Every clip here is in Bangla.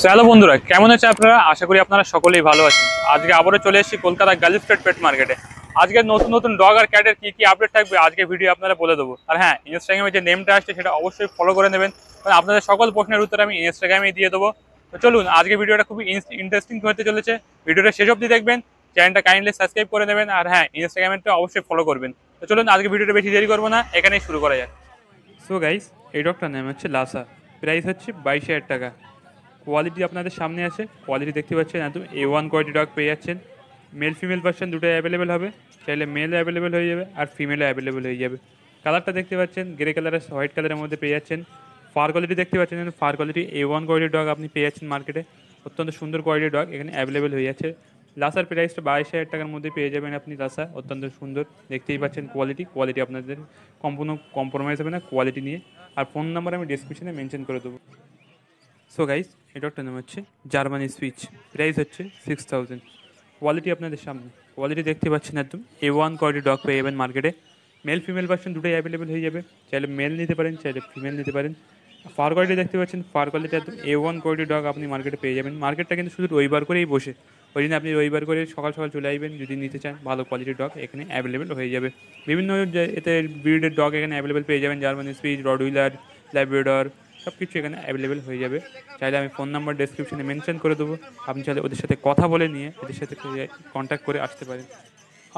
হ্যালো বন্ধুরা, কেমন আছে আপনারা? আশা করি আপনারা সকলেই ভালো আছেন। আজকে আবারও চলে এসেছি কলকাতা গার্লস স্ট্রিট পেট মার্কেটে। আজকে নতুন নতুন ডগ আর ক্যাটের কি কি আপডেট থাকবে আজকে ভিডিও আপনারা বলে দেবো। আর হ্যাঁ, ইনস্টাগ্রামে যে নেমটা আসছে সেটা অবশ্যই ফলো করে নেবেন, কারণ আপনাদের সকল প্রশ্নের উত্তর আমি ইনস্টাগ্রামে দিয়ে দেবো। তো চলুন, আজকে ভিডিওটা খুবই ইন্টারেস্টিং হতে চলেছে। ভিডিওটা শেষ অবধি দেখবেন, চ্যানেলটা কাইন্ডলি সাবস্ক্রাইব করে নেবেন, আর হ্যাঁ, ইনস্টাগ্রামটা অবশ্যই ফলো করবেন। তো চলুন, আজকে ভিডিওটা বেশি দেরি করবো না, এখানেই শুরু করা যাক। সো গাইস, এই ডগটার নাম হচ্ছে লাসা। প্রাইস হচ্ছে 22,000 টাকা। কোয়ালিটি আপনাদের সামনে আছে, কোয়ালিটি দেখতে পাচ্ছেন, একদম A1 কোয়ালিটি ডগ পেয়ে যাচ্ছেন। মেল ফিমেল ভার্সন দুটোই অ্যাভেলেবেল হবে, চাইলে মেল অ্যাভেলেবেল হয়ে যাবে আর ফিমেলও অ্যাভেলেবেল হয়ে যাবে। কালারটা দেখতে পাচ্ছেন গ্রে কালারের হোয়াইট কালারের মধ্যে পেয়ে যাচ্ছেন। ফার কোয়ালিটি দেখতে পাচ্ছেন, ফার কোয়ালিটি A1 কোয়ালিটির ডগ আপনি পেয়ে যাচ্ছেন মার্কেটে। অত্যন্ত সুন্দর কোয়ালিটির ডগ এখানে অ্যাভেলেবেল হয়ে যাচ্ছে। লাসার প্রাইসটা 22,000 টাকার মধ্যে পেয়ে যাবেন আপনি লাসা। অত্যন্ত সুন্দর, দেখতেই পাচ্ছেন কোয়ালিটি আপনাদের সম্পূর্ণ কম্প্রোমাইজ হবে না কোয়ালিটি নিয়ে। আর ফোন নাম্বার আমি ডিসক্রিপশনে মেনশন করে দেবো। সো গাইস, এই ডগটার নাম হচ্ছে জার্মানি সুইচ। প্রাইস হচ্ছে 6,000। কোয়ালিটি আপনাদের সামনে, কোয়ালিটি দেখতে পাচ্ছেন একদম A1 কোয়ালিটি ডগ পেয়ে যাবেন মার্কেটে। মেল ফিমেল ভার্সন দুটোই অ্যাভেলেবেল হয়ে যাবে, চাইলে মেল নিতে পারেন, চাইলে ফিমেল নিতে পারেন। ফার কোয়ালিটি দেখতে পাচ্ছেন, ফার কোয়ালিটি একদম A1 কোয়ালিটি ডগ আপনি মার্কেটে পেয়ে যাবেন। মার্কেটটা কিন্তু শুধু রবিবার করেই বসে, ওই দিন আপনি রবিবার করে সকাল সকাল চলে আসবেন যদি নিতে চান। ভালো কোয়ালিটির ডগ এখানে অ্যাভেলেবেল হয়ে যাবে। বিভিন্ন এতে ব্রিডের ডগ এখানে অ্যাভেলেবেল পেয়ে যাবেন, জার্মানি সুইচ, রডউইলার, ল্যাব্রাডর, সব কিছু এখানে অ্যাভেলেবেল হয়ে যাবে। চাইলে আমি ফোন নাম্বার ডেসক্রিপশনে মেনশন করে দেবো, আপনি চাইলে ওদের সাথে কথা বলে নিয়ে এদের সাথে কন্ট্যাক্ট করে আসতে পারেন।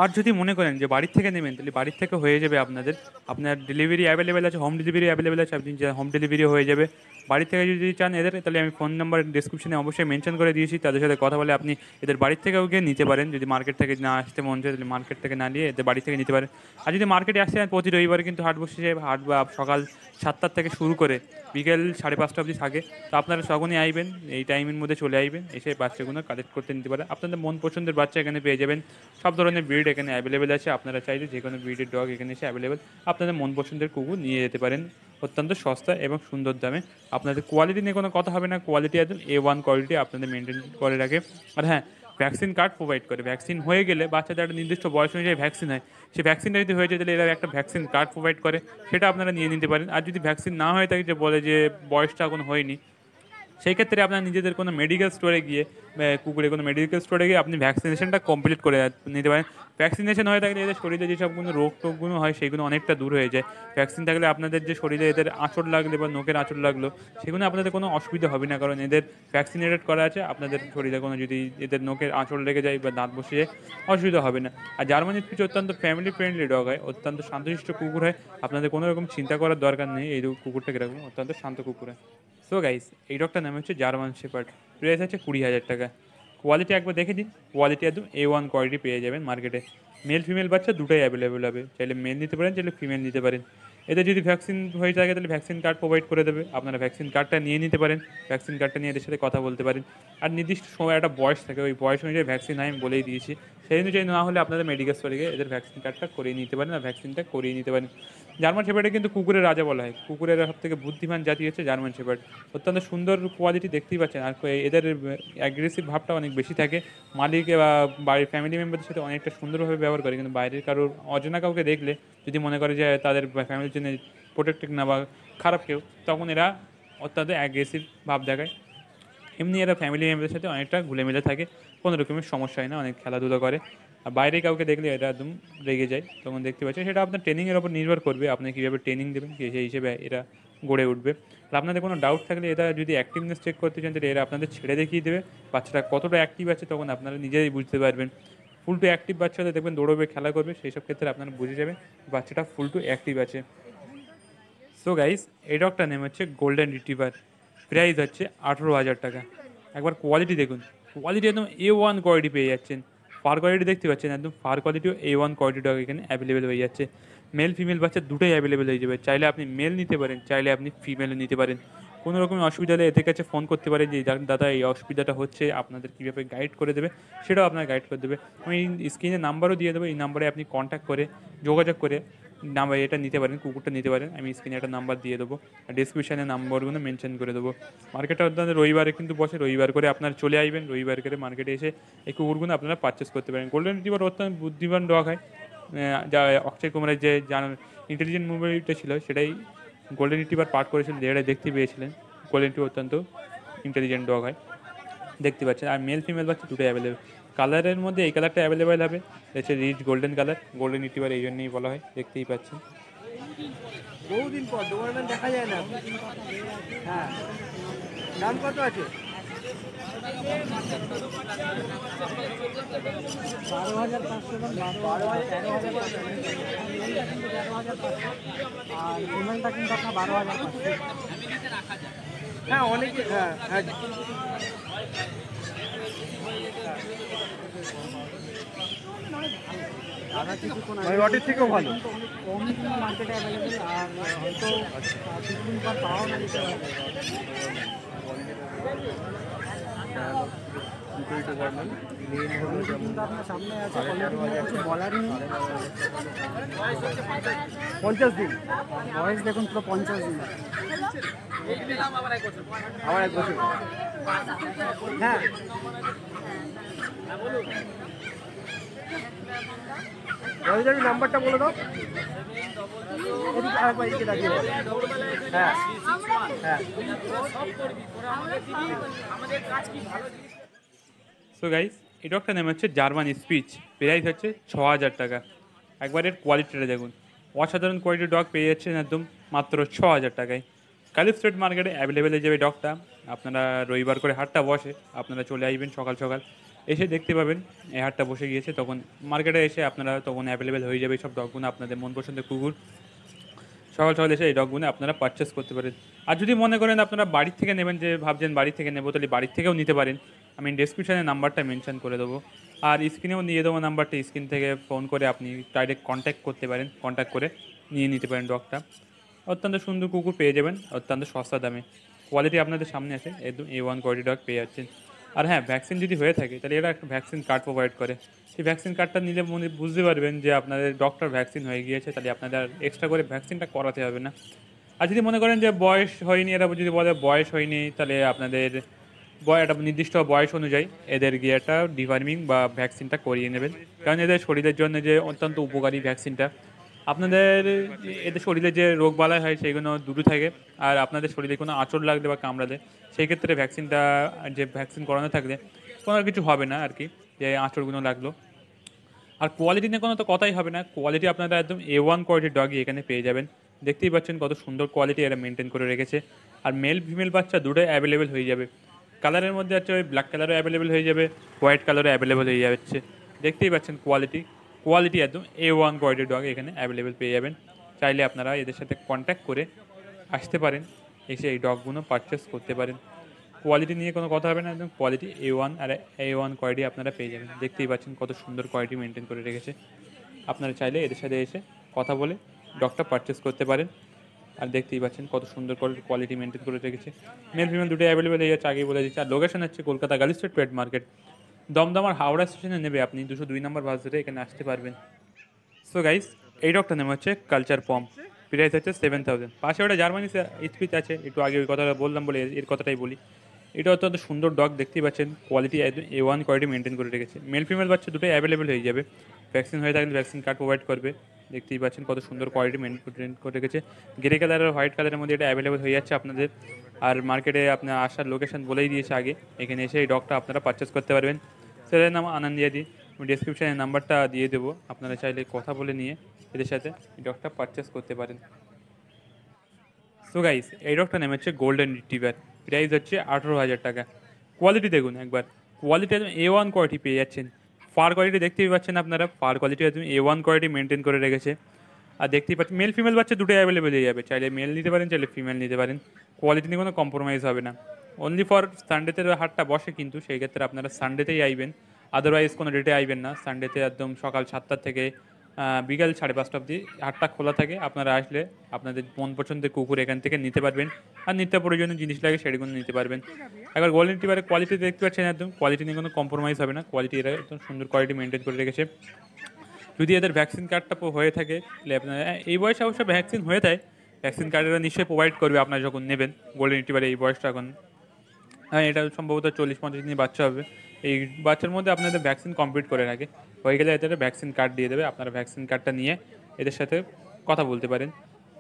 আর যদি মনে করেন যে বাড়ির থেকে নেবেন, তাহলে বাড়ির থেকে হয়ে যাবে আপনার ডেলিভারি অ্যাভেলেবেল আছে, হোম ডেলিভারি অ্যাভেলেবেল আছে, আপনি হোম ডেলিভারি হয়ে যাবে। বাড়ি থেকে যদি চান এদের, তাহলে আমি ফোন নাম্বার ডিসক্রিপশনে অবশ্যই মেনশন করে দিয়েছি, তাদের সাথে কথা বলে আপনি এদের বাড়ির থেকেও গিয়ে নিতে পারেন। যদি মার্কেট থেকে না আসতে মন চায়, তাহলে মার্কেট থেকে না নিয়ে এদের বাড়ি থেকে নিতে পারেন। আর যদি মার্কেটে আসতে চান, প্রতি রবিবারে কিন্তু হাট বসে, হাট বা সকাল 7টার থেকে শুরু করে বিকেল 5:30 অবধি থাকে। তো আপনারা তখনই আইবেন, এই টাইমের মধ্যে চলে আসবেন, এসে বাচ্চাগুলো কালেক্ট করতে নিতে পারেন। আপনাদের মন পছন্দের বাচ্চা এখানে পেয়ে যাবেন। সব ধরনের ব্রিড এখানে অ্যাভেলেবেল আছে, আপনারা চাইলে যে কোনো ব্রিডের ডগ এখানে এসে অ্যাভেলেবেল আপনাদের মন পছন্দের কুকুর নিয়ে যেতে পারেন অত্যন্ত সস্তা এবং সুন্দর দামে। আপনাদের কোয়ালিটি নিয়ে কোনো কথা হবে না, কোয়ালিটি একদম A1 কোয়ালিটি আপনাদের মেনটেন করে রাখে। আর হ্যাঁ, ভ্যাকসিন কার্ড প্রোভাইড করে। ভ্যাকসিন হয়ে গেলে বাচ্চাদের একটা নির্দিষ্ট বয়স অনুযায়ী ভ্যাকসিন হয়, সেই ভ্যাকসিনটা যদি হয়ে যায় তাহলে এরা একটা ভ্যাকসিন কার্ড প্রোভাইড করে, সেটা আপনারা নিয়ে নিতে পারেন। আর যদি ভ্যাকসিন না হয়ে থাকে, যে বলে যে বয়সটা এখন হয়নি, সেই ক্ষেত্রে আপনার নিজেদের কোনো মেডিকেল স্টোরে গিয়ে, কুকুরের কোনো মেডিকেল স্টোরে গিয়ে আপনি ভ্যাকসিনেশনটা কমপ্লিট করে নিতে পারেন। ভ্যাকসিনেশন হয়ে থাকলে এদের শরীরে যেসব কোনো রোগ টোগগুলো হয় সেগুলো অনেকটা দূর হয়ে যায়। ভ্যাকসিন থাকলে আপনাদের যে শরীরে এদের আঁচড় লাগলে বা নোকের আঁচড় লাগলো, সেগুলো আপনাদের কোনো অসুবিধা হবে না, কারণ এদের ভ্যাকসিনেটেড করা আছে। আপনাদের শরীরে কোনো যদি এদের নোকের আঁচড় লেগে যায় বা দাঁত বসে যায়, অসুবিধা হবে না। আর জার্মানির কিছু অত্যন্ত ফ্যামিলি ফ্রেন্ডলি ডগ হয়, অত্যন্ত শান্তশিষ্ট কুকুর হয়, আপনাদের কোনো রকম চিন্তা করার দরকার নেই। এই কুকুরটা কীরকম অত্যন্ত শান্ত কুকুর হয়। সো গাইস, এই ডগটার নাম হচ্ছে জার্মান শেপার্ড। প্রাইস হচ্ছে 20,000 টাকা। কোয়ালিটি একবার দেখে দিন, কোয়ালিটি একদম A1 কোয়ালিটি পেয়ে যাবেন মার্কেটে। মেল ফিমেল বাচ্চা দুটোই অ্যাভেলেবেল হবে, চাইলে মেল নিতে পারেন, চাইলে ফিমেল নিতে পারেন। এদের যদি ভ্যাকসিন হয়ে থাকে তাহলে ভ্যাকসিন কার্ড প্রোভাইড করে দেবে, আপনারা ভ্যাকসিন কার্ডটা নিয়ে নিতে পারেন। ভ্যাকসিন কার্ডটা নিয়ে এদের সাথে কথা বলতে পারেন। আর নির্দিষ্ট সময় একটা বয়স থাকে, ওই বয়স অনুযায়ী ভ্যাকসিন হয়, আমি বলেই দিয়েছি। সেই অনুযায়ী না হলে আপনাদের মেডিকেল স্টোরে গিয়ে এদের ভ্যাকসিন কার্ডটা করিয়ে নিতে পারেন, আর ভ্যাকসিনটা করিয়ে নিতে পারেন। জার্মান শেপার্ডে কিন্তু কুকুরের রাজা বলা হয়, কুকুরের সব থেকে বুদ্ধিমান জাতি হচ্ছে জার্মান শেপার্ড। অত্যন্ত সুন্দর কোয়ালিটি দেখতেই পাচ্ছেন। আর এদের অ্যাগ্রেসিভ ভাবটা অনেক বেশি থাকে, মালিক বা বাড়ির ফ্যামিলি মেম্বারদের সাথে অনেকটা সুন্দরভাবে ব্যবহার করে। কিন্তু বাইরের কারোর অজানা কাউকে দেখলে যদি মনে করে যে তাদের ফ্যামিলির জন্য প্রোটেক্টেড না বা খারাপ কেউ, তখন এরা অত্যন্ত অ্যাগ্রেসিভ ভাব দেখায়। এমনি এরা ফ্যামিলি মেম্বারদের সাথে অনেকটা ঘুলে মিলে থাকে, কোনো রকমের সমস্যা হয় না, অনেক খেলাধুলা করে। আর বাইরে কাউকে দেখলে এটা একদম রেগে যায়, তখন দেখতে পাচ্ছি। সেটা আপনার ট্রেনিংয়ের ওপর নির্ভর করবে, আপনি কীভাবে ট্রেনিং দেবেন, সেই হিসেবে এরা গড়ে উঠবে। আর আপনাদের কোনো ডাউট থাকলে, এরা যদি অ্যাক্টিভনেস চেক করতে চান, তাহলে এরা আপনাদের ছেড়ে দেখিয়ে দেবে বাচ্চাটা কতটা অ্যাক্টিভ আছে, তখন আপনারা নিজেই বুঝতে পারবেন। ফুল টু অ্যাক্টিভ বাচ্চাদের দেখবেন দৌড়বে, খেলা করবে, সেই সব ক্ষেত্রে আপনারা বুঝে যাবেন বাচ্চাটা ফুল টু অ্যাক্টিভ আছে। সো গাইস, এই ডগটার নেম হচ্ছে গোল্ডেন রিট্রিভার। প্রাইস হচ্ছে 18,000 টাকা। একবার কোয়ালিটি দেখুন, কোয়ালিটি একদম A1 কোয়ালিটি পেয়ে যাচ্ছেন। ফার কোয়ালিটি দেখতে পাচ্ছেন, একদম ফার কোয়ালিটিও A1 কোয়ালিটি ডগ এখানে অ্যাভেলেবেল হয়ে যাচ্ছে। মেল ফিমেল বাচ্চা দুটোই অ্যাভেলেবেল হয়ে যাবে, চাইলে আপনি মেল নিতে পারেন, চাইলে আপনি ফিমেলও নিতে পারেন। কোনো রকমের অসুবিধা হলে এদের কাছে ফোন করতে পারেন যে দাদা এই অসুবিধাটা হচ্ছে, আপনাদের কীভাবে গাইড করে দেবে, সেটাও আপনার গাইড করে দেবে। আমি স্ক্রিনে নাম্বারও দিয়ে দেবো, এই নাম্বারে আপনি কন্ট্যাক্ট করে যোগাযোগ করে নাম্বার এটা নিতে পারেন, কুকুরটা নিতে পারেন। আমি স্ক্রিনে একটা নাম্বার দিয়ে দেবো, আর ডিসক্রিপশানে নাম্বারগুলো মেনশন করে দেবো। মার্কেটটা আপনাদের রবিবারে কিন্তু বসে, রবিবার করে আপনারা চলে আসবেন, রবিবার করে মার্কেটে এসে এই কুকুরগুলো আপনারা পারচেস করতে পারেন। গোল্ডেন রিট্রিভার অত্যন্ত বুদ্ধিমান ডগ হয়, যা অক্ষয় কুমারের যে ইন্টেলিজেন্ট মুভিটা ছিল, সেটাই গোল্ডেন রিট্রিভার পার্ট করেছিলেন, যেটা দেখতে পেয়েছিলেন। গোল্ডেন রিট্রিভার অত্যন্ত ইন্টেলিজেন্ট ডগ হয়, দেখতে পাচ্ছেন। আর মেল ফিমেল বাচ্চা দুটোই অ্যাভেলেবেল। কালারের মধ্যে এই কালারটা অ্যাভেলেবেল হবে, হচ্ছে rich golden colour, golden retriever এই জন্যই বলা হয়, দেখতেই পাচ্ছেন। বহুদিন পর দোকানটা দেখা যায় না। হ্যাঁ, দাম কত আছে? 12,500 আর পেমেন্টটা কিন্তু আপনার 12,500। হ্যাঁ অনেকে, হ্যাঁ হ্যাঁ রটের থেকেও ভালো, কম মার্কেটে অ্যাভেলেবেল। আর হয়তো কিছুদিন পর পাওয়া না যেতে পারে। আপনার সামনে আছে, কিছু বলার নেই। 50 দিন বয়স দেখুন, পুরো 50 দিন, আবার 1 বছর। হ্যাঁ নাম্বারটা বলে দাও। আরেকবার এদিকে দাঁড়িয়ে বলো। হ্যাঁ হ্যাঁ। সো গাইস, এই ডগটার নাম হচ্ছে জার্মান স্পিচ, প্রাইস হচ্ছে 6,000 টাকা। একবার এর কোয়ালিটিটা দেখুন, অসাধারণ কোয়ালিটির ডগ পেয়ে যাচ্ছেন একদম মাত্র 6,000 টাকায়। কালি স্ট্রিট মার্কেটে অ্যাভেলেবেল হয়ে যাবে ডগটা। আপনারা রবিবার করে হাটটা বসে, আপনারা চলে আসবেন সকাল সকাল, এসে দেখতে পাবেন এই হাটটা বসে গিয়েছে। তখন মার্কেটে এসে আপনারা তখন অ্যাভেলেবেল হয়ে যাবে সব ডগগুলো, আপনাদের মন পছন্দের কুকুর। সকাল সকাল এসে এই ডগগুলো আপনারা পারচেস করতে পারেন। আর যদি মনে করেন আপনারা বাড়ির থেকে নেবেন, যে ভাবছেন বাড়ি থেকে নেবো, তাহলে বাড়ির থেকেও নিতে পারেন। আমি ডেসক্রিপশানে নাম্বারটা মেনশন করে দেবো, আর স্ক্রিনেও দিয়ে দেবো নাম্বারটা। স্ক্রিন থেকে ফোন করে আপনি ডাইরেক্ট কন্ট্যাক্ট করতে পারেন, কন্ট্যাক্ট করে নিয়ে নিতে পারেন ডগটা। অত্যন্ত সুন্দর কুকুর পেয়ে যাবেন অত্যন্ত সস্তা দামে। কোয়ালিটি আপনাদের সামনে আছে, একদম A1 কোয়ালিটি ডগ পেয়ে যাচ্ছেন। আর হ্যাঁ, ভ্যাকসিন যদি হয়ে থাকে তাহলে এরা একটা ভ্যাকসিন কার্ড প্রোভাইড করে। সেই ভ্যাকসিন কার্ডটা নিলে বুঝতে পারবেন যে আপনাদের ডগটার ভ্যাকসিন হয়ে গিয়েছে, তাহলে আপনাদের এক্সট্রা করে ভ্যাকসিনটা করাতে হবে না। আর যদি মনে করেন যে বয়স হয়নি, এরা যদি বলে বয়স হয়নি, তাহলে আপনাদের একটা নির্দিষ্ট বয়স অনুযায়ী এদের গিয়ে একটা ডিওয়ার্মিং বা ভ্যাকসিনটা করিয়ে নেবেন। কারণ এদের শরীরের জন্য যে অত্যন্ত উপকারী ভ্যাকসিনটা, আপনাদের এদের শরীরে যে রোগবালাই হয় সেগুলো দূরে থাকে। আর আপনাদের শরীরে কোনো আঁচড় লাগলে বা কামড়ালে, সেই ক্ষেত্রে ভ্যাকসিনটা, যে ভ্যাকসিন করানো থাকলে কোনো কিছু হবে না আর কি, যে আঁচড়গুলো লাগলো। আর কোয়ালিটি নিয়ে কোনো তো কথাই হবে না, কোয়ালিটি আপনারা একদম A1 কোয়ালিটির ডগই এখানে পেয়ে যাবেন। দেখতেই পাচ্ছেন কত সুন্দর কোয়ালিটি এরা মেনটেন করে রেখেছে। আর মেল ফিমেল বাচ্চা দুটোই অ্যাভেলেবেল হয়ে যাবে। কালারের মধ্যে আছে ওই ব্ল্যাক কালারও অ্যাভেলেবেল হয়ে যাবে, হোয়াইট কালারও অ্যাভেলেবেল হয়ে যাচ্ছে। দেখতেই পাচ্ছেন কোয়ালিটি একদম A1 কোয়ালিটির ডগ এখানে অ্যাভেলেবেল পেয়ে যাবেন। চাইলে আপনারা এদের সাথে কন্ট্যাক্ট করে আসতে পারেন, এসে এই ডগগুলো পারচেস করতে পারেন। কোয়ালিটি নিয়ে কোনো কথা হবে না, একদম কোয়ালিটি A1 আর A1 কোয়ালিটি আপনারা পেয়ে যাবেন। দেখতেই পাচ্ছেন কত সুন্দর কোয়ালিটি মেনটেন করে রেখেছে। আপনারা চাইলে এদের সাথে এসে কথা বলে ডগটা পারচেস করতে পারেন। আর দেখতেই পাচ্ছেন কত সুন্দর কোয়ালিটি মেনটেন করে রেখেছে। মেল ফিমেল দুটো অ্যাভেলেবেল হয়ে যাচ্ছে, আগেই বলে দিচ্ছি। আর লোকেশন হচ্ছে Kolkata Galiff street pet market, দমদমার হাওড়া স্টেশনে নেবে আপনি 202 নম্বর বাস ধরে এখানে আসতে পারবেন। সো গাইস, এই ডগটার নাম হচ্ছে কালচার পম, প্রাইস হচ্ছে 7,000। পাশে ওটা জার্মানি স্পিচ আছে, একটু আগে ওই কথাটা বললাম বলে এর কথাটাই বলি। এটা অত্যন্ত সুন্দর ডগ, দেখতেই পাচ্ছেন কোয়ালিটি একদম A1 কোয়ালিটি মেনটেন করে রেখেছে। মেল ফিমেল বাচ্চা দুটোই অ্যাভেলেবেল হয়ে যাবে, ভ্যাকসিন হয়ে থাকলে ভ্যাকসিন কার্ড প্রোভাইড করবে। দেখতেই পাচ্ছেন কত সুন্দর কোয়ালিটি মেনটেন করে রেখেছে। গ্রে কালার আর হোয়াইট কালারের মধ্যে এটা অ্যাভেলেবেল হয়ে যাচ্ছে আপনাদের। আর মার্কেটে আপনার আসার লোকেশন বলেই দিয়েছে আগে, এখানে এসে এই ডগটা আপনারা পারচেস করতে পারবেন। সেটার নাম আনন্দিয়াদি, আমি ডিসক্রিপশানে নাম্বারটা দিয়ে দেবো, আপনারা চাইলে কথা বলে নিয়ে এদের সাথে এই ডগটা পারচেস করতে পারেন। সো গাইস, এই ডগটার নাম হচ্ছে গোল্ডেন রিট্রিভার, প্রাইস হচ্ছে 18,000 টাকা। কোয়ালিটি দেখুন একবার, কোয়ালিটি একদম A1 কোয়ালিটি পেয়ে যাচ্ছেন। ফার কোয়ালিটি দেখতেই পাচ্ছেন আপনারা, ফার কোয়ালিটি একদম A1 কোয়ালিটি মেনটেন করে রেখেছে। আর দেখতেই পাচ্ছেন মেল ফিমেল বাচ্চা দুটো অ্যাভেলেবেল হয়ে যাবে, চাইলে মেল নিতে পারেন, চাইলে ফিমেল নিতে পারেন। কোয়ালিটি নিয়ে কোনো কম্প্রোমাইজ হবে না। অনলি ফর সানডেতে হাটটা বসে, কিন্তু সেই ক্ষেত্রে আপনারা সানডেতেই আইবেন, আদারওয়াইজ কোনো ডেটে আইবেন না। সানডেতে একদম সকাল 7টা থেকে বিকাল 5:30 অবধি হাটটা খোলা থাকে। আপনারা আসলে আপনাদের মন পছন্দের কুকুর এখান থেকে নিতে পারবেন, আর নিত্য প্রয়োজনীয় জিনিস লাগে সেগুলো নিতে পারবেন। একবার গোল্ডেন রিট্রিভারের কোয়ালিটি দেখতে পাচ্ছেন, একদম কোয়ালিটি নিয়ে কোনো কম্প্রোমাইজ হবে না। কোয়ালিটি এরা একদম সুন্দর কোয়ালিটি মেনটেন করে রেখেছে। যদি এদের ভ্যাকসিন কার্ডটা হয়ে থাকে, তাহলে আপনারা এই বয়সে অবশ্য ভ্যাকসিন হয়ে থাকে, ভ্যাকসিন কার্ডেরা নিশ্চয়ই প্রোভাইড করবে আপনারা যখন নেবেন। গোল্ডেন রিট্রিভারে এই বয়সটা এখন, হ্যাঁ, এটা সম্ভবত 40-50 দিন বাচ্চা হবে। এই বাচ্চার মধ্যে আপনাদের ভ্যাকসিন কমপ্লিট করে রাখে, হয়ে গেলে এদের ভ্যাকসিন কার্ড দিয়ে দেবে। আপনারা ভ্যাকসিন কার্ডটা নিয়ে এদের সাথে কথা বলতে পারেন।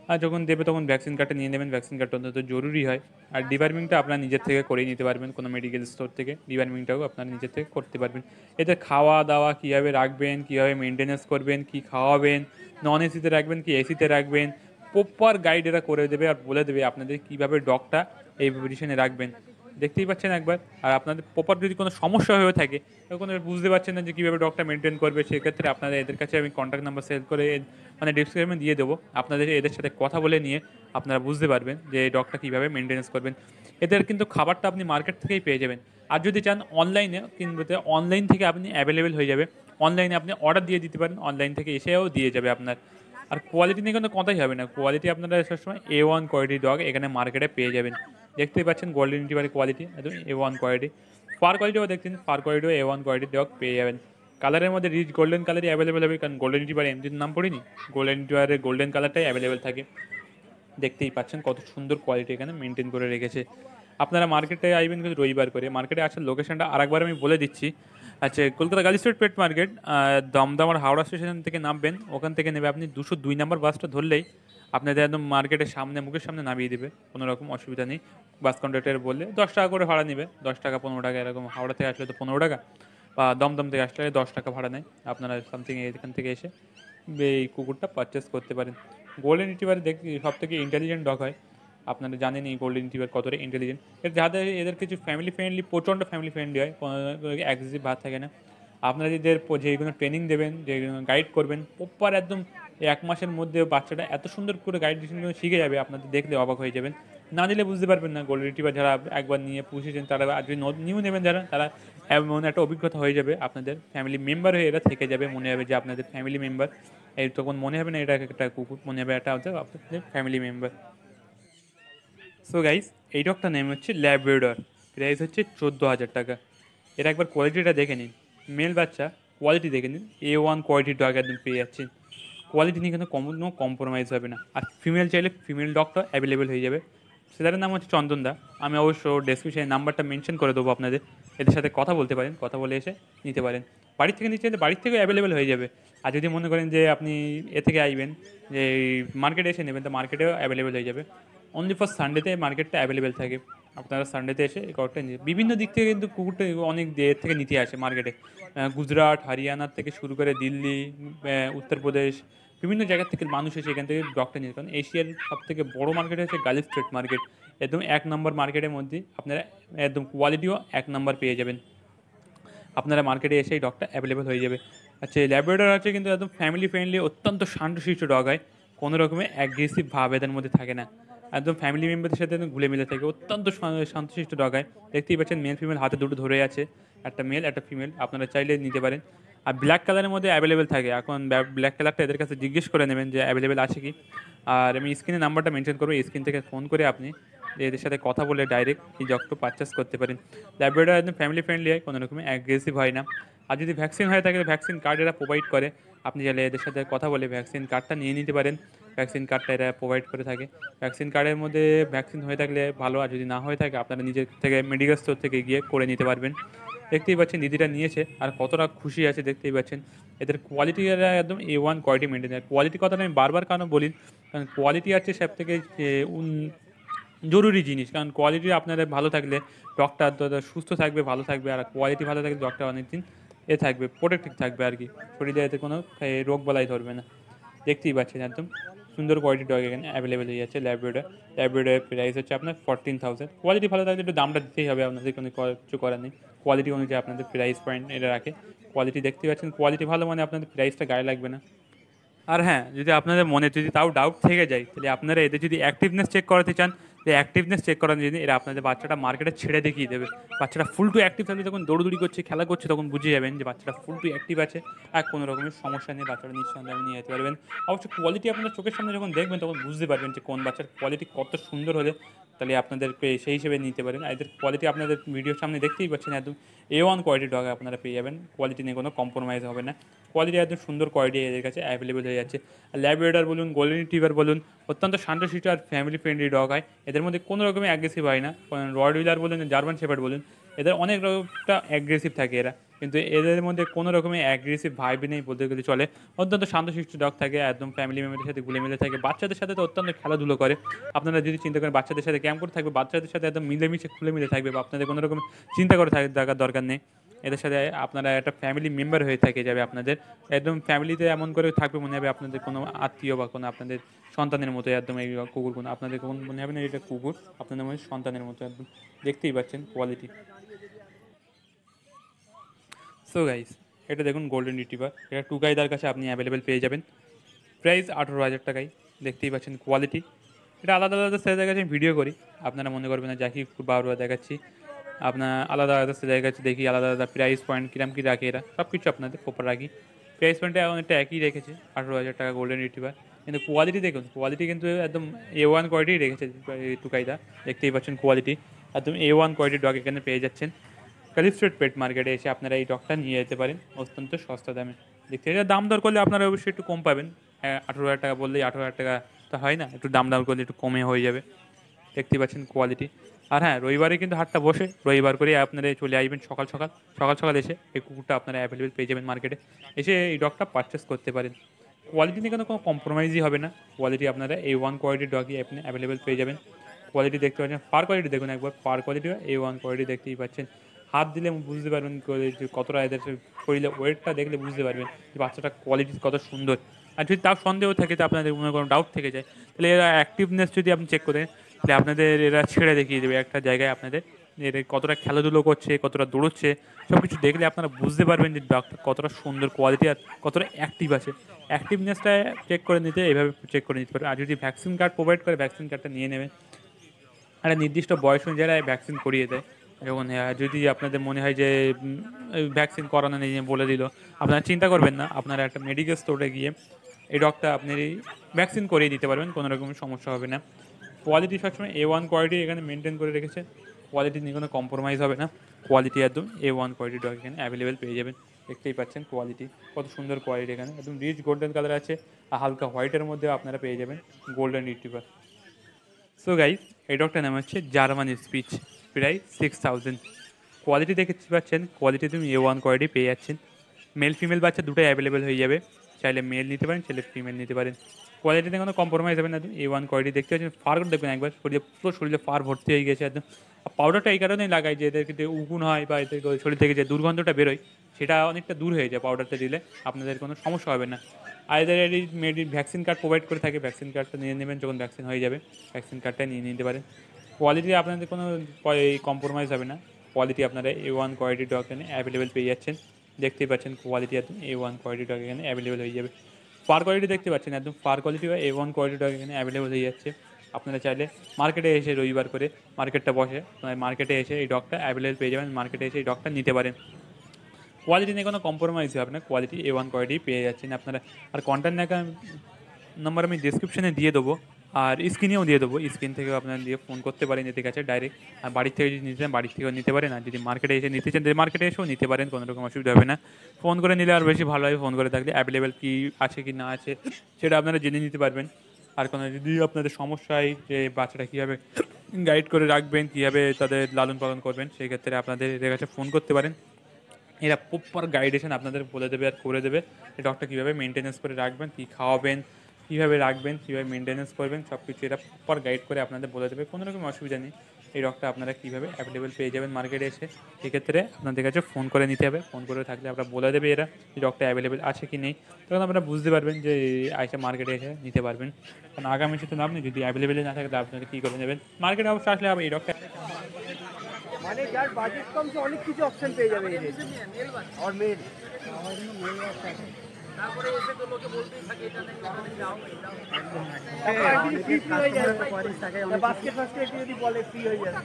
আর যখন দেবে তখন ভ্যাকসিন কার্ডটা নিয়ে নেবেন, ভ্যাকসিন কার্ডটা অন্তত জরুরি হয়। আর ডিবার্মিংটা আপনারা নিজের থেকে করেই নিতে পারবেন, কোনো মেডিকেল স্টোর থেকে ডিবার্মিংটাও আপনারা নিজের থেকে করতে পারবেন। এতে খাওয়া দাওয়া কীভাবে রাখবেন, কীভাবে মেনটেন্যান্স করবেন, কী খাওয়াবেন, নন এসিতে রাখবেন কি এসিতে রাখবেন, প্রপার গাইড এরা করে দেবে আর বলে দেবে আপনাদের কীভাবে ডগটা এই পজিশনে রাখবেন। দেখতেই পাচ্ছেন একবার। আর আপনাদের প্রপার যদি কোনো সমস্যা হয়ে থাকে, কোনো বুঝতে পারছেন না যে কীভাবে ডগটা মেনটেন করবে, সেক্ষেত্রে আপনারা এদের কাছে আমি কন্ট্যাক্ট নাম্বার সেভ করে মানে ডিসক্রিপশনে দিয়ে দেবো। আপনাদের এদের সাথে কথা বলে নিয়ে আপনারা বুঝতে পারবেন যে এই ডগটা কীভাবে মেনটেন্যান্স করবেন। এদের কিন্তু খাবারটা আপনি মার্কেট থেকেই পেয়ে যাবেন। আর যদি চান অনলাইনে কিনতে, অনলাইন থেকে আপনি অ্যাভেলেবেল হয়ে যাবে। অনলাইনে আপনি অর্ডার দিয়ে দিতে পারেন, অনলাইন থেকে এসেও দিয়ে যাবে আপনার। আর কোয়ালিটি নিয়ে কিন্তু কথাই হবে না, কোয়ালিটি আপনারা সবসময় A1 কোয়ালিটি ডগ এখানে মার্কেটে পেয়ে যাবেন। দেখতেই পাচ্ছেন গোল্ডেন রিট্রিভারের কোয়ালিটি একদম A1 কোয়ালিটি। ফার কোয়ালিটিও দেখছেন, ফার কোয়ালিটিও A1 কোয়ালিটির ডগ পেয়ে যাবেন। কালারের মধ্যে রিচ গোল্ডেন কালারই অ্যাভেলেবেল হবে, কারণ গোল্ডেন রিট্রিভার এমনির নাম পড়িনি, গোল্ডেন রিট্রিভারের গোল্ডেন কালারটাই অ্যাভেলেবেল থাকে। দেখতেই পাচ্ছেন কত সুন্দর কোয়ালিটি এখানে মেনটেন করে রেখেছে। আপনারা মার্কেটে আসবেন কিন্তু রবিবার করে। মার্কেটে আসার লোকেশনটা আরেকবার আমি বলে দিচ্ছি। আচ্ছা, Kolkata Galiff street pet market, Dumdum আর হাওড়া স্টেশন থেকে নামবেন, ওখান থেকে নেবে আপনি 202 নম্বর বাসটা ধরলেই আপনাদের একদম মার্কেটের সামনে, মুখের সামনে নামিয়ে দেবে, কোনো রকম অসুবিধা নেই। বাস কন্ডাক্টর বললে 10 টাকা করে ভাড়া নেবে, 10 টাকা 15 টাকা এরকম। হাওড়া থেকে আসলে তো 15 টাকা, বা দমদম থেকে আসলে 10 টাকা ভাড়া নেয়। আপনারা সামথিং এখান থেকে এসে এই কুকুরটা পারচেস করতে পারেন। গোল্ডেন রিট্রিভার দেখি সব থেকে ইন্টেলিজেন্ট ডগ হয়, আপনারা জানেন এই গোল্ডেন রিট্রিভার কতটা ইন্টেলিজেন্ট। যাদের এদের কিছু ফ্যামিলি ফ্রেন্ডলি, প্রচণ্ড ফ্যামিলি ফ্রেন্ডলি হয়, কোনো অ্যাগ্রেসিভ ভাব থাকে না। আপনারা এদের যেগুলো ট্রেনিং দেবেন, যেগুলো গাইড করবেন প্রপার একদম 1 মাসের মধ্যে বাচ্চাটা এত সুন্দর করে গাইড শিখে যাবে, আপনাদের দেখলে অবাক হয়ে যাবেন। না দিলে বুঝতে পারবেন না। গোল্ডেন রিট্রিভার যারা একবার নিয়ে পুষেছেন, তারা আর যদি নিউ নেবেন যারা, তারা এমন একটা অভিজ্ঞতা হয়ে যাবে, আপনাদের ফ্যামিলি মেম্বার হয়ে এরা থেকে যাবে, মনে হবে যে আপনাদের ফ্যামিলি মেম্বার। এই তখন মনে হবে না এটা একটা কুকুর, মনে হবে এটা হচ্ছে আপনাদের ফ্যামিলি মেম্বার। সো গাইস, এই ডগটার নেম হচ্ছে ল্যাব্রাডর, প্রাইস হচ্ছে 14,000 টাকা। এর একবার কোয়ালিটিটা দেখে নিন, মেল বাচ্চা কোয়ালিটি দেখে নিন, A1 কোয়ালিটির ডগ একদম পেয়ে যাচ্ছেন। কোয়ালিটি নিয়ে কিন্তু কোনো কম্প্রোমাইজ হবে না। আর ফিমেল চাইলে ফিমেল ডগটা অ্যাভেলেবেল হয়ে যাবে। সেটার নাম হচ্ছে চন্দনদা। আমি অবশ্য ডেসক্রিপশনে নাম্বারটা মেনশন করে দেবো আপনাদের, এদের সাথে কথা বলতে পারেন, কথা বলে এসে নিতে পারেন। বাড়ির থেকে নিতে চাইলে বাড়ির থেকেও অ্যাভেলেবেল হয়ে যাবে। আর যদি মনে করেন যে আপনি এ থেকে আসবেন, যে মার্কেটে এসে নেবেন, তো মার্কেটেও অ্যাভেলেবেল হয়ে যাবে। অনলি ফর সানডেতে মার্কেটটা অ্যাভেলেবেল থাকে। আপনারা সানডেতে এসে এই কুকুরটা নিয়ে, বিভিন্ন দিক থেকে কিন্তু কুকুরটা অনেক এর থেকে নিতে আসে মার্কেটে। গুজরাট, হরিয়ানার থেকে শুরু করে দিল্লি, উত্তরপ্রদেশ, বিভিন্ন জায়গা থেকে মানুষ এসে এখান থেকে ডগটা নিয়ে, কারণ এশিয়ার সব থেকে বড়ো মার্কেট হচ্ছে গার্লস স্ট্রিট মার্কেট। একদম 1 নম্বর মার্কেটের মধ্যে আপনারা একদম কোয়ালিটিও 1 নম্বর পেয়ে যাবেন। আপনারা মার্কেটে এসে এই ডগটা অ্যাভেলেবেল হয়ে যাবে। আচ্ছা, ল্যাব্রাডর আছে কিন্তু একদম ফ্যামিলি ফ্রেন্ডলি, অত্যন্ত শান্তশিষ্ট ডগ হয়, কোনো রকমের অ্যাগ্রেসিভ ভাব এদের মধ্যে থাকে না। একদম ফ্যামিলি মেম্বারদের সাথে একদম ঘুলে মিলে থাকে, অত্যন্ত শান্তশিষ্ট ডগ হয়। দেখতেই পাচ্ছেন মেল ফিমেল হাতে দুটো ধরে আছে, একটা মেল একটা ফিমেল, আপনারা চাইলে নিতে পারেন। আর ব্ল্যাক কালারের মধ্যে অ্যাভেলেবেল থাকে। এখন ব্ল্যাক কালারটা এদের কাছে জিজ্ঞেস করে নেবেন যে অ্যাভেলেবেল আছে কি। আর আমি স্ক্রিনে নাম্বারটা মেনশন করবো, স্ক্রিন থেকে ফোন করে আপনি এদের সাথে কথা বলে ডাইরেক্ট এই ডগটা পারচেস করতে পারেন। ল্যাব্রাডর একদম ফ্যামিলি ফ্রেন্ডলি হয়, কোনো রকমের অ্যাগ্রেসিভ হয় না। আর যদি ভ্যাকসিন হয়ে থাকে, ভ্যাকসিন কার্ড এরা প্রোভাইড করে, আপনি চাইলে এদের সাথে কথা বলে ভ্যাকসিন কার্ডটা নিয়ে নিতে পারেন। ভ্যাকসিন কার্ডটা এরা প্রোভাইড করে থাকে। ভ্যাকসিন কার্ডের মধ্যে ভ্যাকসিন হয়ে থাকলে ভালো, আর যদি না হয়ে থাকে আপনারা নিজের থেকে মেডিকেল স্টোর থেকে গিয়ে করে নিতে পারবেন। দেখতেই পাচ্ছেন দিদিটা নিয়েছে আর কতটা খুশি আছে, দেখতেই পাচ্ছেন। এদের কোয়ালিটি এরা একদম A1 কোয়ালিটি মেনটেন করে। কোয়ালিটি কথাটা আমি বারবার কেন বলি, কারণ কোয়ালিটি আছে সব থেকে জরুরি জিনিস। কারণ কোয়ালিটি আপনাদের ভালো থাকলে ডগটা সুস্থ থাকবে, ভালো থাকবে। আর কোয়ালিটি ভালো থাকলে ডগটা অনেকদিন থাকবে, প্রোটেক্টেড থাকবে আর কি, শরীরে এতে কোনো রোগ বালাই ধরবে না। দেখতেই পাচ্ছেন একদম সুন্দর কোয়ালিটির ডগ এখানে অ্যাভেলেবেল হয়ে যাচ্ছে। ল্যাব্রাডরের প্রাইস হচ্ছে আপনার 14,000। কোয়ালিটি ভালো থাকলে একটু দামটা দিতেই হবে, আপনাদের কোনো কিছু করার নেই। কোয়ালিটি অনুযায়ী আপনাদের প্রাইস পয়েন্ট এটা রাখে। কোয়ালিটি দেখতেই পাচ্ছেন, কোয়ালিটি ভালো মানে আপনাদের প্রাইসটা গায়ে লাগবে না। আর হ্যাঁ, যদি আপনাদের মনে যদি তাও ডাউট থেকে যায়, তাহলে আপনারা এদের যদি অ্যাক্টিভনেস চেক করাতে চান, যে অ্যাক্টিভনেস চেক করার জন্য এরা আপনাদের বাচ্চাটা মার্কেটে ছেড়ে দেখিয়ে দেবে। বাচ্চাটা ফুল টু অ্যাক্টিভ থাকলে, যখন দৌড়দৌড়ি করছে, খেলা করছে, তখন বুঝে যাবেন যে বাচ্চাটা ফুল টু অ্যাক্টিভ আছে। আর কোনো রকমের সমস্যা নেই, বাচ্চাটা নিঃসন্দেহে নিয়ে যেতে পারবেন। অবশ্য কোয়ালিটি আপনার চোখের সামনে যখন দেখবেন, তখন বুঝতে পারবেন যে কোন বাচ্চার কোয়ালিটি কত সুন্দর হলে তাহলে আপনাদেরকে সেই হিসেবে নিতে পারেন। আর এদের কোয়ালিটি আপনাদের ভিডিওর সামনে দেখতেই পাচ্ছেন, একদম A1 কোয়ালিটি ডগ আপনারা পেয়ে যাবেন। কোয়ালিটি নিয়ে কোনো কম্প্রোমাইজ হবে না। কোয়ালিটি একদম সুন্দর কোয়ালিটি এদের কাছে অ্যাভেলেবেল হয়ে যাচ্ছে। আর ল্যাব্রাডর বলুন, গোল্ডেন রিট্রিভার বলুন, অত্যন্ত শান্তশিষ্ট আর ফ্যামিলি ফ্রেন্ডলি ডগ হয়। এদের মধ্যে কোনো রকমের অ্যাগ্রেসিভ হয় না। রডউইলার বলুন, জার্মান শেপার্ড বলুন, এদের অনেক রকমটা অ্যাগ্রেসিভ থাকে এরা, কিন্তু এদের মধ্যে কোনো রকমের অ্যাগ্রেসিভ ভাইব নেই বলতে গেলে চলে। অত্যন্ত শান্তশিষ্ট ডগ থাকে, একদম ফ্যামিলি মেম্বারের সাথে ঘুলে মিলে থাকে, বাচ্চাদের সাথে তো অত্যন্ত খেলাধুলো করে। আপনারা যদি চিন্তা করেন বাচ্চাদের সাথে ক্যাম্প করে থাকবে, বাচ্চাদের সাথে একদম মিলেমিশে খুলে মিলে থাকবে, বা আপনাদের কোনো রকম চিন্তা করে থাকার দরকার নেই। এদের সাথে আপনারা একটা ফ্যামিলি মেম্বার হয়ে থাকে যাবে আপনাদের, একদম ফ্যামিলিতে এমন করে থাকবে মনে হবে আপনাদের কোনো আত্মীয় বা কোনো আপনাদের সন্তানের মতো। একদম এই কুকুরগুলো আপনাদের কখন মনে হবে না এটা কুকুর, আপনাদের মনে সন্তানের মতো একদম। দেখতেই পাচ্ছেন কোয়ালিটি। সো গাইস, এটা দেখুন গোল্ডেন রিট্রিভার, এটা টুকাইদার কাছে আপনি অ্যাভেলেবেল পেয়ে যাবেন। প্রাইস 18,000 টাকায়। দেখতেই পাচ্ছেন কোয়ালিটি। এটা আলাদা আলাদা সাইজের কাছে আমি ভিডিও করি, আপনারা মনে করবেন না যাকে একটু বারবার দেখাচ্ছি। আপনার আলাদা আলাদা সাইজের কাছে দেখি আলাদা আলাদা প্রাইস পয়েন্ট কিরম কী রাখে এরা, সব কিছু আপনাদের প্রপার রাখি। প্রাইস পয়েন্টটা অনেকটা একই রেখেছে, 18,000 টাকা গোল্ডেন রিট্রিভার। কিন্তু কোয়ালিটি দেখুন, কোয়ালিটি কিন্তু একদম A1 কোয়ালিটি রেখেছে টুকাইদা। দেখতেই পাচ্ছেন কোয়ালিটি একদম A1 কোয়ালিটির ডগ এখানে পেয়ে যাচ্ছেন। ক্যালিস্ট্রেট পেট মার্কেটে এসে আপনারা এই ডগটা নিয়ে যেতে পারেন অত্যন্ত সস্তা দামে। দেখতে এটা দাম দর করলে আপনারা অবশ্যই একটু কম পাবেন। 18,000 টাকা বললেই 18,000 টাকা তো হয় না, একটু দাম করলে একটু কমে হয়ে যাবে। দেখতেই পাচ্ছেন কোয়ালিটি। আর হ্যাঁ, রবিবারে কিন্তু হাটটা বসে, রবিবার করে আপনারা চলে আসবেন সকাল সকাল সকাল সকাল এসে এই কুকুরটা আপনারা অ্যাভেলেবেল পেয়ে যাবেন মার্কেটে। এসে এই ডগটা পারচেস করতে পারেন। কোয়ালিটি নিয়ে কোনো কম্প্রোমাইজই হবে না। কোয়ালিটি আপনারা A1 কোয়ালিটির ডগই আপনি অ্যাভেলেবেল পেয়ে যাবেন। কোয়ালিটি দেখতে পাচ্ছেন, ফার কোয়ালিটি দেখুন একবার, ফার কোয়ালিটি A1 কোয়ালিটি দেখতেই পাচ্ছেন। হাত দিলে বুঝতে পারবেন যে কতটা এদের শরীরে ওয়েটটা দেখলে বুঝতে পারবেন যে বাচ্চাটা কোয়ালিটি কত সুন্দর। আর যদি তাও সন্দেহ থাকে, তো আপনাদের মনে কোনো ডাউট থেকে যায়, তাহলে এরা অ্যাক্টিভনেস যদি আপনি চেক করেন, তাহলে আপনাদের এরা ছেড়ে দেখিয়ে দেবে একটা জায়গায় আপনাদের, এর কতটা খেলাধুলো করছে, কতটা দৌড়চ্ছে, সব কিছু দেখলে আপনারা বুঝতে পারবেন যে ডগটা কতটা সুন্দর কোয়ালিটি আর কতটা অ্যাক্টিভ আছে। অ্যাক্টিভনেসটা চেক করে নিতে এইভাবে চেক করে নিতে পারবেন। আর যদি ভ্যাকসিন কার্ড প্রোভাইড করে, ভ্যাকসিন কার্ডটা নিয়ে নেবেন। একটা নির্দিষ্ট বয়স অনুযায়ী ভ্যাকসিন করিয়ে দেয়। এবং যদি আপনাদের মনে হয় যে ভ্যাকসিন করানো নেই, বলে দিল, আপনারা চিন্তা করবেন না, আপনারা একটা মেডিকেল স্টোরে গিয়ে এই ডগটা আপনি ভ্যাকসিন করিয়ে দিতে পারবেন, কোনো রকম সমস্যা হবে না। কোয়ালিটি সবসময় A1 কোয়ালিটি এখানে মেনটেন করে রেখেছে, কোয়ালিটি নিয়ে কোনো কম্প্রোমাইজ হবে না। কোয়ালিটি একদম A1 কোয়ালিটি ডগ এখানে অ্যাভেলেবেল পেয়ে যাবেন। দেখতেই পাচ্ছেন কোয়ালিটি কত সুন্দর কোয়ালিটি, এখানে একদম রিচ গোল্ডেন কালার আছে, আর হালকা হোয়াইটের মধ্যেও আপনারা পেয়ে যাবেন গোল্ডেন রিট্রিভার। সো গাইজ, এই ডগটার নাম হচ্ছে জার্মান স্পিচ, প্রায় 6,000। কোয়ালিটি দেখতে পাচ্ছেন, কোয়ালিটি তুমি A1 কোয়ালিটি পেয়ে যাচ্ছেন। মেল ফিমেল বাচ্চা দুটোই অ্যাভেলেবেল হয়ে যাবে, চাইলে মেল নিতে পারেন, চাইলে ফিমেল নিতে পারেন। কোয়ালিটিতে কোনো কম্প্রোমাইজ হবে না। A1 কোয়ালিটি দেখতে পাচ্ছেন, ফারগুলো দেখবেন একবার, শরীরে পুরো শরীরে ফার ভর্তি হয়ে গেছে একদম। আর পাউডারটা এই কারণেই লাগাই যে এদেরকে যে উগুন হয় বা এদের শরীর থেকে যে দুর্গন্ধটা বেরোয়, সেটা অনেকটা দূর হয়ে যায় পাউডারটা দিলে, আপনাদের কোনো সমস্যা হবে না। আর এদের ভ্যাকসিন কার্ড প্রোভাইড করে থাকে, ভ্যাকসিন কার্ডটা নিয়ে নেবেন যখন ভ্যাকসিন হয়ে যাবে, ভ্যাকসিন কার্ডটা নিয়ে নিতে পারেন। কোয়ালিটি আপনাদের কোনো কম্প্রোমাইজ হবে না। কোয়ালিটি আপনারা A1 কোয়ালিটি ডগ এখানে অ্যাভেলেবেল পেয়ে যাচ্ছেন। দেখতেই পাচ্ছেন কোয়ালিটি একদম A1 কোয়ালিটি ডগ এখানে অ্যাভেলেবেল হয়ে যাবে। ফার কোয়ালিটি দেখতে পাচ্ছেন, একদম ফার কোয়ালিটি বা A1 কোয়ালিটি ডগ এখানে অ্যাভেলেবেল হয়ে যাচ্ছে। আপনারা চাইলে মার্কেটে এসে, রবিবার করে মার্কেটটা বসে, মার্কেটে এসে এই ডগটা অ্যাভেলেবেল পেয়ে যাবেন, মার্কেটে এসে এই ডগটা নিতে পারেন। কোয়ালিটি নিয়ে কোনো কম্প্রোমাইজ হবে না, কোয়ালিটি A1 কোয়ালিটি পেয়ে যাচ্ছেন আপনারা। আর কন্ট্যাক্ট নাম্বার আমি ডিসক্রিপশনে দিয়ে দেবো, আর স্ক্রিনেও দিয়ে দেবো, স্ক্রিন থেকেও আপনারা দিয়ে ফোন করতে পারেন এদের কাছে ডাইরেক্ট। আর বাড়ির থেকে যদি নিতে চান, বাড়ির থেকেও নিতে পারেন। আর যদি মার্কেটে এসে নিতে চান, মার্কেটে এসেও নিতে পারেন, কোনো রকম অসুবিধা হবে না। ফোন করে নিলে আর বেশি ভালো হয়, ফোন করে থাকলে অ্যাভেলেবেল কী আছে কি না আছে সেটা আপনারা জেনে নিতে পারবেন। আর কোনো যদি আপনাদের সমস্যা হয় যে বাচ্চাটা কীভাবে গাইড করে রাখবেন, কীভাবে তাদের লালন পালন করবেন, সেই ক্ষেত্রে আপনাদের এদের কাছে ফোন করতে পারেন। এরা প্রপার গাইডেশন আপনাদের বলে দেবে আর করে দেবে, এই ডগটা কীভাবে মেনটেনেন্স করে রাখবেন, কী খাওয়াবেন, কীভাবে রাখবেন, কীভাবে মেনটেনেন্স করবেন, সব কিছু এরা প্রপার গাইড করে আপনাদের বলে দেবে, কোনো রকম অসুবিধা নেই। এই ডগটা আপনারা কীভাবে অ্যাভেলেবেল পেয়ে যাবেন মার্কেটে এসে, সেক্ষেত্রে আপনাদের কাছে ফোন করে নিতে হবে। ফোন করে থাকলে আপনারা বলে দেবে এরা এই ডগটা অ্যাভেলেবেল আছে কি নেই, তখন আপনারা বুঝতে পারবেন যে এসে মার্কেটে এসে নিতে পারবেন। কারণ আগামী তো আপনি যদি অ্যাভেলেবেল না থাকে, তাহলে আপনারা কী করে নেবেন, মার্কেটে অবশ্যই আসলে হবে এই ডগটা। মানে যার বাজেট কম সে অনেক কিছু অপশন পেয়ে যাবে এই আর মেল। তারপরে এসে তো লোকে বলতেই থাকে এটা নেই, এটা নেই, দাও তারপর একদিন ফ্রি হয়ে যায়, বাস্কেট ফাস্কেট যদি বলে ফ্রি হয়ে যায়।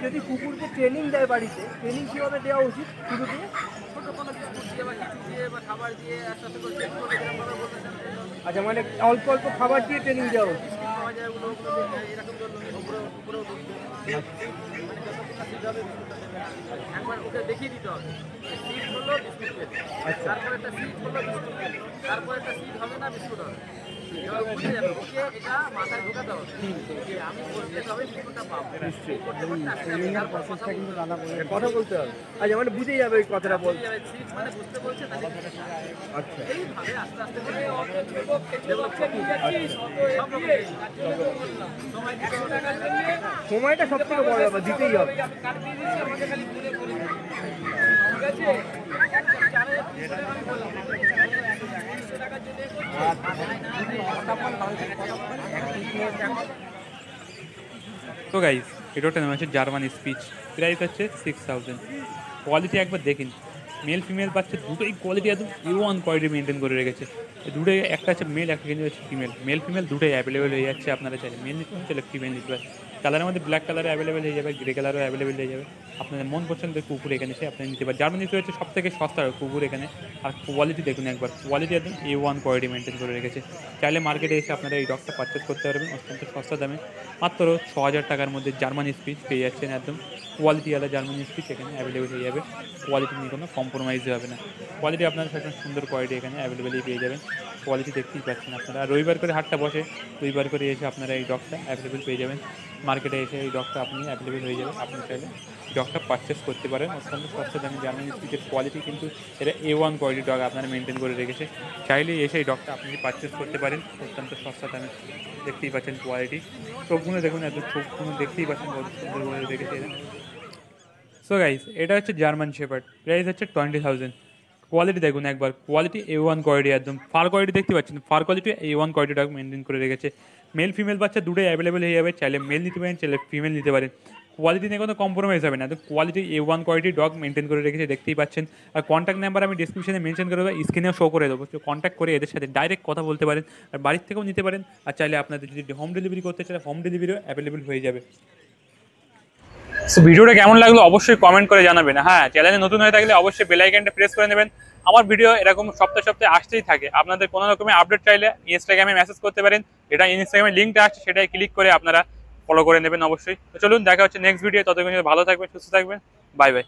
যদি কুকুরকে ট্রেনিং দেয় বাড়িতে, ট্রেনিং কীভাবে দেওয়া উচিত শুরু দিয়ে? ছোটো কোনো কিছু দিয়ে বা কিছু দিয়ে বা খাবার দিয়ে একসাথে করে ট্রেন করে আচ্ছা, মানে অল্প অল্প খাবার দিয়ে ট্রেনিং দেওয়া হচ্ছে। একবার ওকে দেখিয়ে দিতে হবে সিট হলো বিস্কুট পেতে, আচ্ছা। তারপর একটা সিট হলো বিস্কুট পেতে, তারপর একটা সিট হবে না বিস্কুট হবে। এবার বুঝে যাবে, ওকে এটা মাথায় ঢোকাতে হবে যে আমি বলতে হবে বিস্কুটটা পাবো। ট্রেনিংয়ের প্রসেসটা কিন্তু দাদা বলে কথা বলতে হবে। আচ্ছা, মানে বুঝে যাবে ওই কথাটা বলতে। সিট মানে বুঝতে বলছে তাহলে আচ্ছা, এইভাবে আস্তে আস্তে করে সময়টা সব থেকে বড় ব্যাপার, দিতেই হবে। তো গাইস, এটা একটা নাম হচ্ছে জার্মান স্পিচ, প্রাইস হচ্ছে 6000। কোয়ালিটি একবার দেখেন, মেল ফিমেল বাচ্চা দুটোই কোয়ালিটি একদম A1 কোয়ালিটি মেনটেন করে রেখেছে। দুটোই, একটা হচ্ছে মেল, একটা কিন্তু হচ্ছে ফিমেল। মেল ফিমেল দুটোই অ্যাভেলেবেল হয়ে যাচ্ছে, আপনারা চাইলে মেল নিতে চাইলে ফিমেল নিতে পারেন। কালারের মধ্যে ব্ল্যাক কালারে অ্যাভেলেবেল হয়ে যাবে, গ্রে কালারও অ্যাভেলেবেল হয়ে যাবে। আপনাদের মন পছন্দের কুকুর এখানে এসে আপনারা নিতে পারেন। জার্মান নিতে হচ্ছে সব থেকে সস্তা কুকুর এখানে। আর কোয়ালিটি দেখুন একবার, কোয়ালিটি একদম A1 কোয়ালিটি মেনটেন করে রেখেছে। চাইলে মার্কেটে এসে আপনারা এই ডগটা পারচেস করতে পারবেন অত্যন্ত সস্তা দামে, মাত্র 6000 টাকার মধ্যে জার্মান স্পিচ পেয়ে যাচ্ছেন। একদম কোয়ালিটিওয়ালা জার্মান স্পিচ এখানে অ্যাভেলেবেল হয়ে যাবে। কোয়ালিটি নিয়ে কোনো কম্প্রোমাইজ হবে না। কোয়ালিটি আপনারা সবসময় সুন্দর কোয়ালিটি এখানে অ্যাভেলেবেলই পেয়ে যাবেন। কোয়ালিটি দেখতেই পাচ্ছেন আপনারা। আর রবিবার করে হাটটা বসে, রবিবার করে এসে আপনারা এই ডগটা অ্যাভেলেবেল পেয়ে যাবেন। মার্কেটে এসে এই ডগটা আপনি অ্যাভেলেবেল হয়ে যাবে, আপনি চাইলে ডগটা পারচেস করতে পারেন অত্যন্ত সস্তা দামে। জার্মান স্পিচের কোয়ালিটি কিন্তু এটা A1 কোয়ালিটি ডগ আপনারা মেনটেন করে রেখেছে। চাইলেই এসে এই ডগটা আপনি পারচেস করতে পারেন অত্যন্ত সস্তা দামে। দেখতেই পাচ্ছেন কোয়ালিটি, চোখগুলো দেখুন, একদম চোখগুলো দেখতেই পাচ্ছেন কত সুন্দর করে রেখেছে এরা। সো গাইস, এটা হচ্ছে জার্মান শেপার্ড, প্রাইস হচ্ছে 20,000। কোয়ালিটি দেখুন একবার, কোয়ালিটি A1 কোয়ালিটি একদম। ফার কোয়ালিটি দেখতে পাচ্ছেন, fur quality A1 quality dog maintain করে রেখেছে। মেল ফিমেল বাচ্চা দুটোই অ্যাভেলেবেল হয়ে যাবে, চাইলে মেল নিতে পারেন, চাইলে ফিমেল নিতে পারেন। কোয়ালিটি নিয়ে কোনো কম্প্রোমাইজ হবে না, তো quality A1 quality dog maintain করে রেখেছে, দেখতেই পাচ্ছেন। আর কন্ট্যাক্ট নাম্বার আমি ডিসক্রিপশনে মেনশন করে দেবো, স্ক্রিনেও শো করে দেবো। তো কন্ট্যাক্ট করে এদের সাথে ডাইরেক্ট কথা বলতে পারেন, আর বাড়ির থেকেও নিতে পারেন। আর চাইলে আপনাদের যদি হোম ডেলিভারি করতে চান, হোম ডেলিভারিও অ্যাভেলেবেল হয়ে যাবে। সো ভিডিওটা কেমন লাগলো অবশ্যই কমেন্ট করে জানাবেন। হ্যাঁ, চ্যানেলে নতুন হয়ে থাকলে অবশ্যই বেল আইকনটা প্রেস করে নেবেন। আমার ভিডিও এরকম সপ্তাহে সপ্তাহে আসতেই থাকে। আপনাদের কোনো রকমের আপডেট চাইলে ইনস্টাগ্রামে মেসেজ করতে পারেন, এটা ইনস্টাগ্রামের লিঙ্কটা আসছে, সেটাই ক্লিক করে আপনারা ফলো করে নেবেন অবশ্যই। তো চলুন, দেখা হচ্ছে নেক্সট ভিডিও। ততক্ষণ ভালো থাকবেন, সুস্থ থাকবেন, বাই বাই।